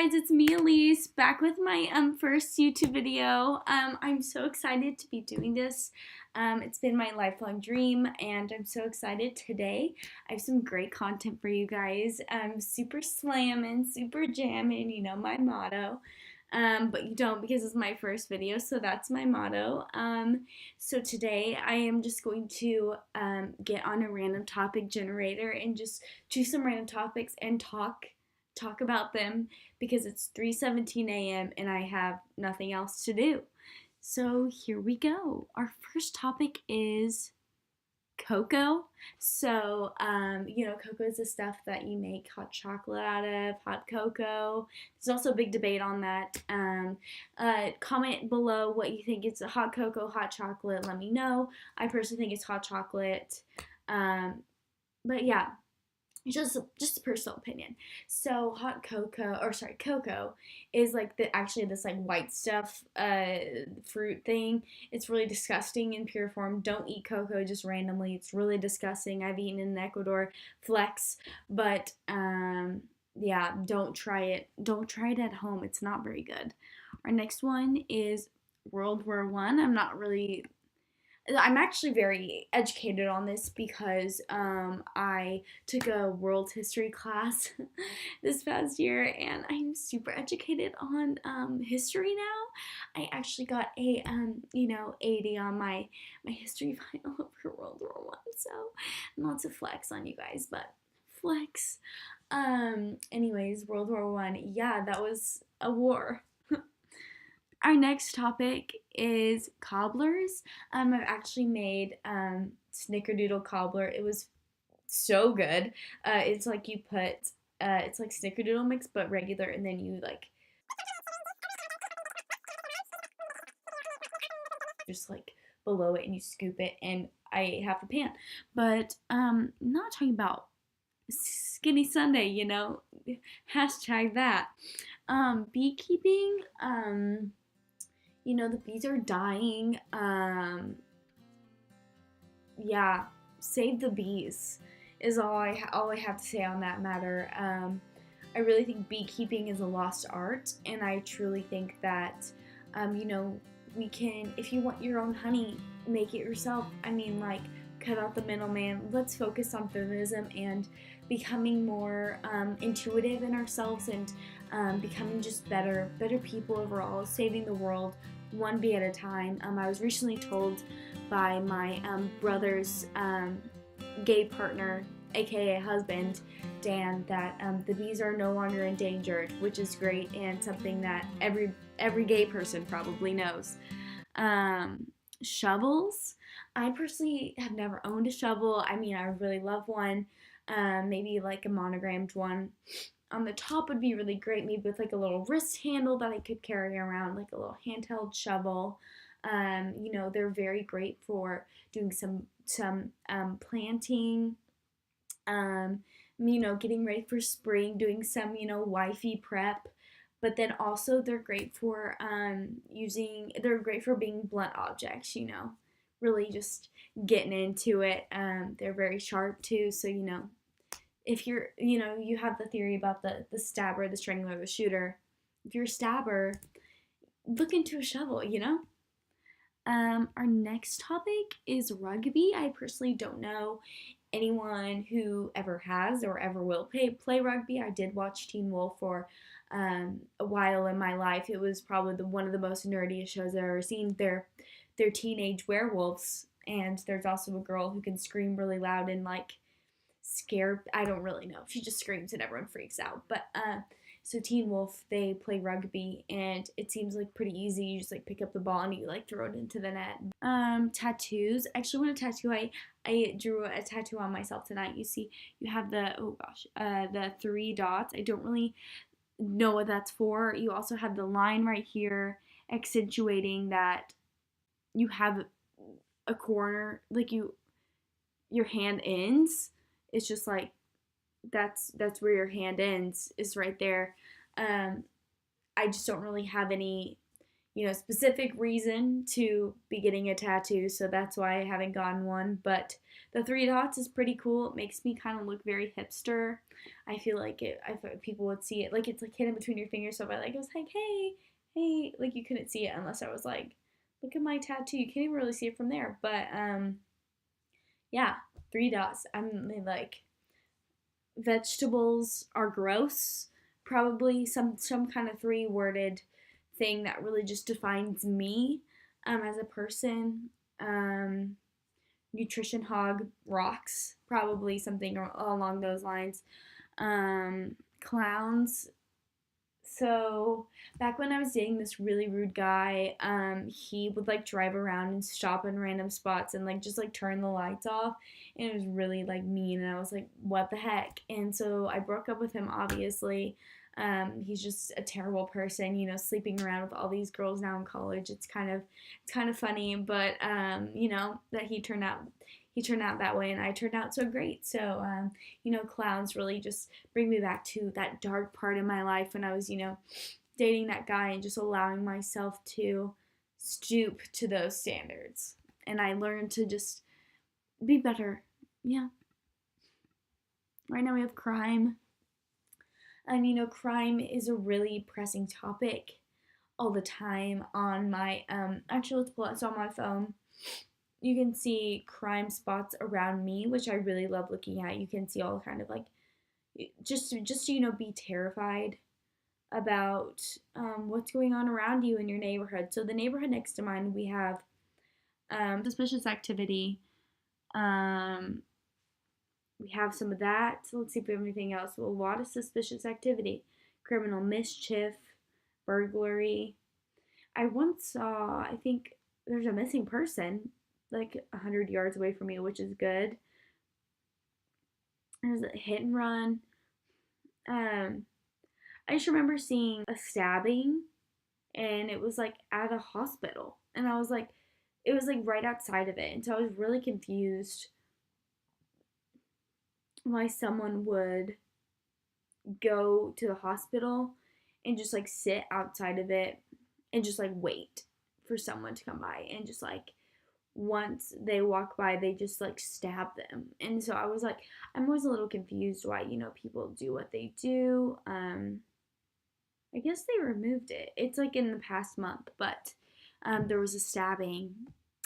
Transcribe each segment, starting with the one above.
guys, it's me, Elise, back with my first YouTube video. I'm so excited to be doing this. It's been my lifelong dream, and I'm so excited today. I have some great content for you guys. Super slamming, super jamming, you know my motto. But you don't because it's my first video, so that's my motto. So today I am just going to get on a random topic generator and just choose some random topics and talk about them because it's 3:17 a.m. and I have nothing else to do. So here we go. Our first topic is cocoa. So, cocoa is the stuff that you make hot chocolate out of, hot cocoa. There's also a big debate on that. Comment below what you think is hot cocoa, hot chocolate. Let me know. I personally think it's hot chocolate. But yeah, just a personal opinion. So cocoa is like this like white stuff fruit thing. It's really disgusting in pure form. Don't eat cocoa just randomly. It's really disgusting. I've eaten it in Ecuador. Flex. But yeah, don't try it. Don't try it at home. It's not very good. Our next one is World War One. I'm actually very educated on this because I took a world history class this past year, and I'm super educated on history now. I actually got a 80 on my history final for World War One, so not to flex on you guys, but flex. Anyways, World War One, yeah, that was a war. Our next topic is cobblers. I've actually made snickerdoodle cobbler. It was so good. It's like you put, it's like snickerdoodle mix but regular, and then you like just like below it and you scoop it, and I have a pan. But not talking about Skinny Sunday, hashtag that. Beekeeping, the bees are dying. Yeah, save the bees is all I have to say on that matter. I really think beekeeping is a lost art, and I truly think that, we can, if you want your own honey, make it yourself. I mean, like, cut out the middleman. Let's focus on feminism and becoming more intuitive in ourselves, and becoming just better people overall, saving the world one bee at a time. I was recently told by my brother's gay partner, aka husband, Dan, that the bees are no longer endangered, which is great and something that every gay person probably knows. Shovels. I personally have never owned a shovel. I mean, I really love one. Maybe like a monogrammed one. On the top would be really great, maybe with like a little wrist handle that I could carry around, like a little handheld shovel. They're very great for doing some planting, getting ready for spring, doing some, wifey prep. But then also they're great for they're great for being blunt objects, really just getting into it. They're very sharp too, so if you're, you have the theory about the stabber, the strangler, the shooter. If you're a stabber, look into a shovel, Our next topic is rugby. I personally don't know anyone who ever has or ever will play rugby. I did watch Teen Wolf for a while in my life. It was probably one of the most nerdiest shows I've ever seen. They're teenage werewolves, and there's also a girl who can scream really loud and like scare. I don't really know. She just screams and everyone freaks out. But so Teen Wolf, they play rugby, and it seems like pretty easy. You just like pick up the ball and you like throw it into the net. Tattoos. I actually want a tattoo. I drew a tattoo on myself tonight. You see, you have the 3 dots. I don't really know what that's for. You also have the line right here accentuating that you have a corner, like your hand ends. It's just like that's where your hand ends, is right there. I just don't really have any, specific reason to be getting a tattoo, so that's why I haven't gotten one. But the three dots is pretty cool. It makes me kind of look very hipster. I feel like I thought people would see it, like it's like hidden between your fingers. So if I was like, hey, hey, like you couldn't see it unless I was like, look at my tattoo. You can't even really see it from there. But yeah, three dots. I'm like, vegetables are gross. Probably some kind of three worded thing that really just defines me as a person. Um, Nutrition hog rocks. Probably something along those lines. Clowns. So back when I was dating this really rude guy, he would like drive around and stop in random spots and like just like turn the lights off, and it was really like mean, and I was like, what the heck? And so I broke up with him. Obviously, he's just a terrible person, sleeping around with all these girls now in college. It's kind of funny, but that he turned out that way, and I turned out so great. So clowns really just bring me back to that dark part in my life when I was, dating that guy and just allowing myself to stoop to those standards. And I learned to just be better. Yeah. Right now we have crime. Crime is a really pressing topic all the time on my, actually, let's pull it. It's on my phone. You can see crime spots around me, which I really love looking at. You can see all kind of like, just to be terrified about what's going on around you in your neighborhood. So the neighborhood next to mine, we have suspicious activity. We have some of that. So let's see if we have anything else. A lot of suspicious activity, criminal mischief, burglary. I once saw, I think there's a missing person like 100 yards away from me, which is good. There's a hit and run. I just remember seeing a stabbing, and it was like at a hospital, and I was like, it was like right outside of it, and so I was really confused why someone would go to the hospital and just like sit outside of it and just like wait for someone to come by, and just like once they walk by they just like stab them. And so I was like, I'm always a little confused why people do what they do. I guess they removed it. It's like in the past month, but there was a stabbing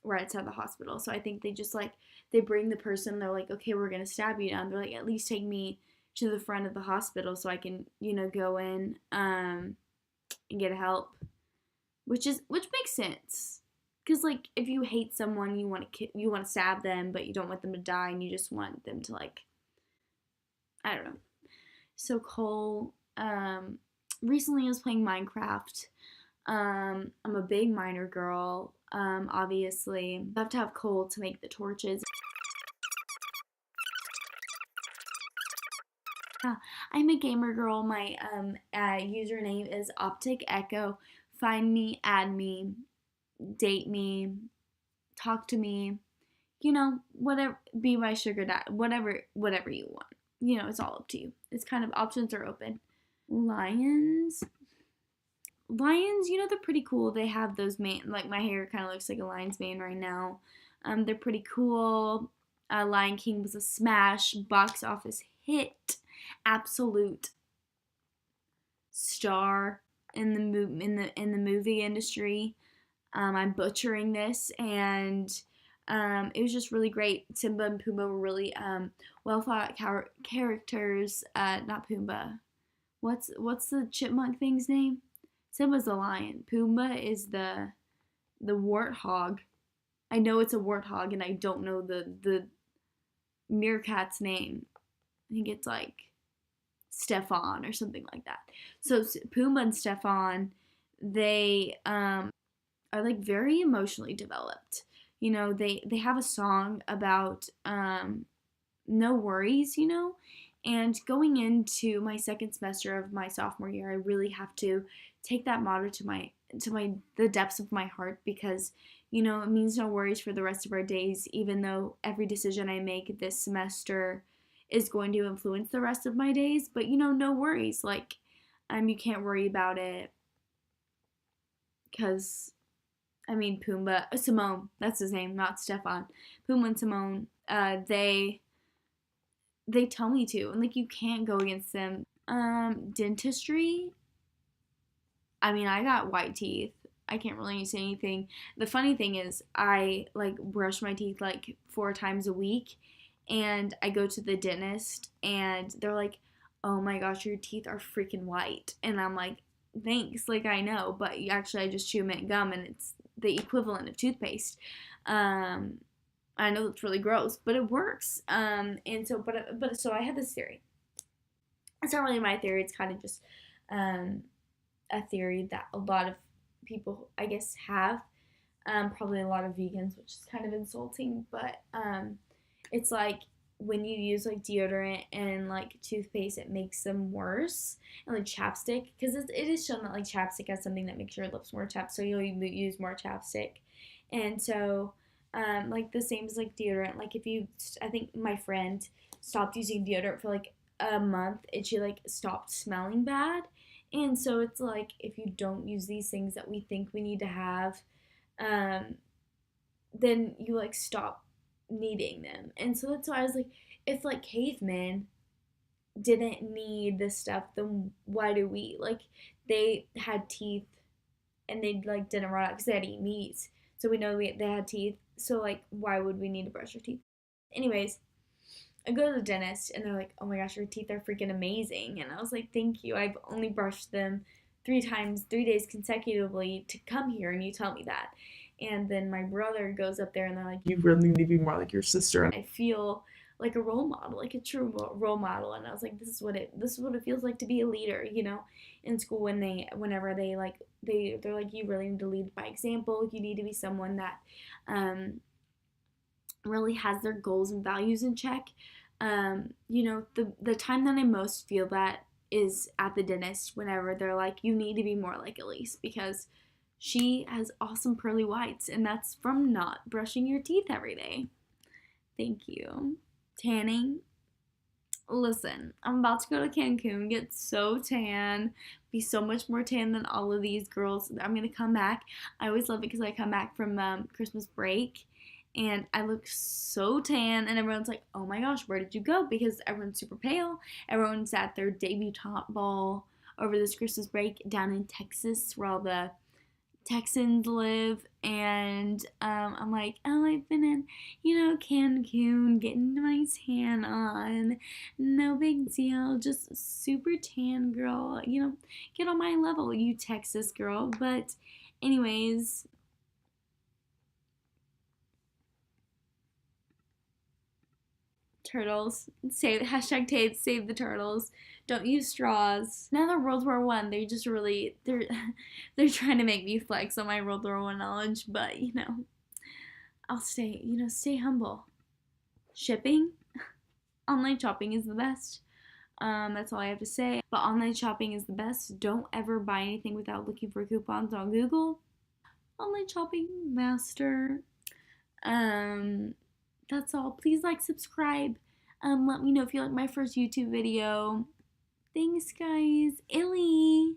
right outside the hospital. So I think they just like, they bring the person, they're like, okay, we're gonna stab you now. And they're like, at least take me to the front of the hospital so I can, go in and get help, which makes sense. Cause like if you hate someone, you want to stab them, but you don't want them to die, and you just want them to like, I don't know. So Cole, recently I was playing Minecraft. I'm a big miner girl. Obviously, you have to have coal to make the torches. I'm a gamer girl. My username is Optic Echo. Find me, add me, date me, talk to me. Whatever. Be my sugar dad. Whatever you want. It's all up to you. It's kind of, options are open. Lions, they're pretty cool. They have those like my hair kind of looks like a lion's mane right now. They're pretty cool. Lion King was a smash, box office hit, absolute star in the movie industry. I'm butchering this, and it was just really great. Simba and Pumbaa were really well thought out characters. Not Pumbaa. What's the chipmunk thing's name? Simba's the lion. Pumbaa is the warthog. I know it's a warthog, and I don't know the meerkat's name. I think it's like Stefan or something like that. So Pumbaa and Stefan, they are like very emotionally developed. They have a song about no worries, and going into my second semester of my sophomore year, I really have to take that motto to the depths of my heart, because it means no worries for the rest of our days, even though every decision I make this semester is going to influence the rest of my days. But no worries, like you can't worry about it because Simone, that's his name, not Stefan. Pumbaa and Simone, they tell me to, and like you can't go against them. Dentistry. I mean, I got white teeth. I can't really say anything. The funny thing is, I like brush my teeth like 4 times a week, and I go to the dentist, and they're like, "Oh my gosh, your teeth are freaking white," and I'm like, "Thanks, like I know, but actually I just chew mint gum, and it's the equivalent of toothpaste." I know it's really gross, but it works. And so, so I had this theory. It's not really my theory. It's kind of just a theory that a lot of people, I guess, have. Probably a lot of vegans, which is kind of insulting, but it's like when you use like deodorant and like toothpaste, it makes them worse. And like chapstick, because it is shown that like chapstick has something that makes your lips more chapped, so you'll use more chapstick. And so, like the same as like deodorant. Like I think my friend stopped using deodorant for like a month, and she like stopped smelling bad. And so it's like if you don't use these things that we think we need to have, um, then you like stop needing them. And so that's why I was like, if like cavemen didn't need this stuff, then why do we? Like they had teeth and they like didn't rot out because they had to eat meat. So we know they had teeth. So like why would we need to brush our teeth? Anyways, I go to the dentist and they're like, "Oh my gosh, your teeth are freaking amazing." And I was like, "Thank you. I've only brushed them 3 times, 3 days consecutively to come here, and you tell me that." And then my brother goes up there and they're like, "You really need to be more like your sister." I feel like a role model, like a true role model. And I was like, this is what it feels like to be a leader, in school whenever they're like, you really need to lead by example. You need to be someone that really has their goals and values in check. The time that I most feel that is at the dentist whenever they're like, you need to be more like Elise because she has awesome pearly whites, and that's from not brushing your teeth every day. Thank you. Tanning. Listen, I'm about to go to Cancun, get so tan, be so much more tan than all of these girls. I'm going to come back. I always love it because I come back from Christmas break and I look so tan, and everyone's like, "Oh my gosh, where did you go?" Because everyone's super pale. Everyone's at their debutante ball over this Christmas break down in Texas where all the Texans live, and I'm like, "Oh, I've been in, Cancun, getting my tan on, no big deal, just super tan girl, get on my level, you Texas girl." But anyways, turtles, save the turtles. Don't use straws. Now that World War I, they just really they're trying to make me flex on my World War I knowledge, but I'll stay humble. Shipping, online shopping is the best. That's all I have to say. But online shopping is the best. Don't ever buy anything without looking for coupons on Google. Online shopping master. That's all. Please like, subscribe. Let me know if you like my first YouTube video. Thanks, guys. Illy.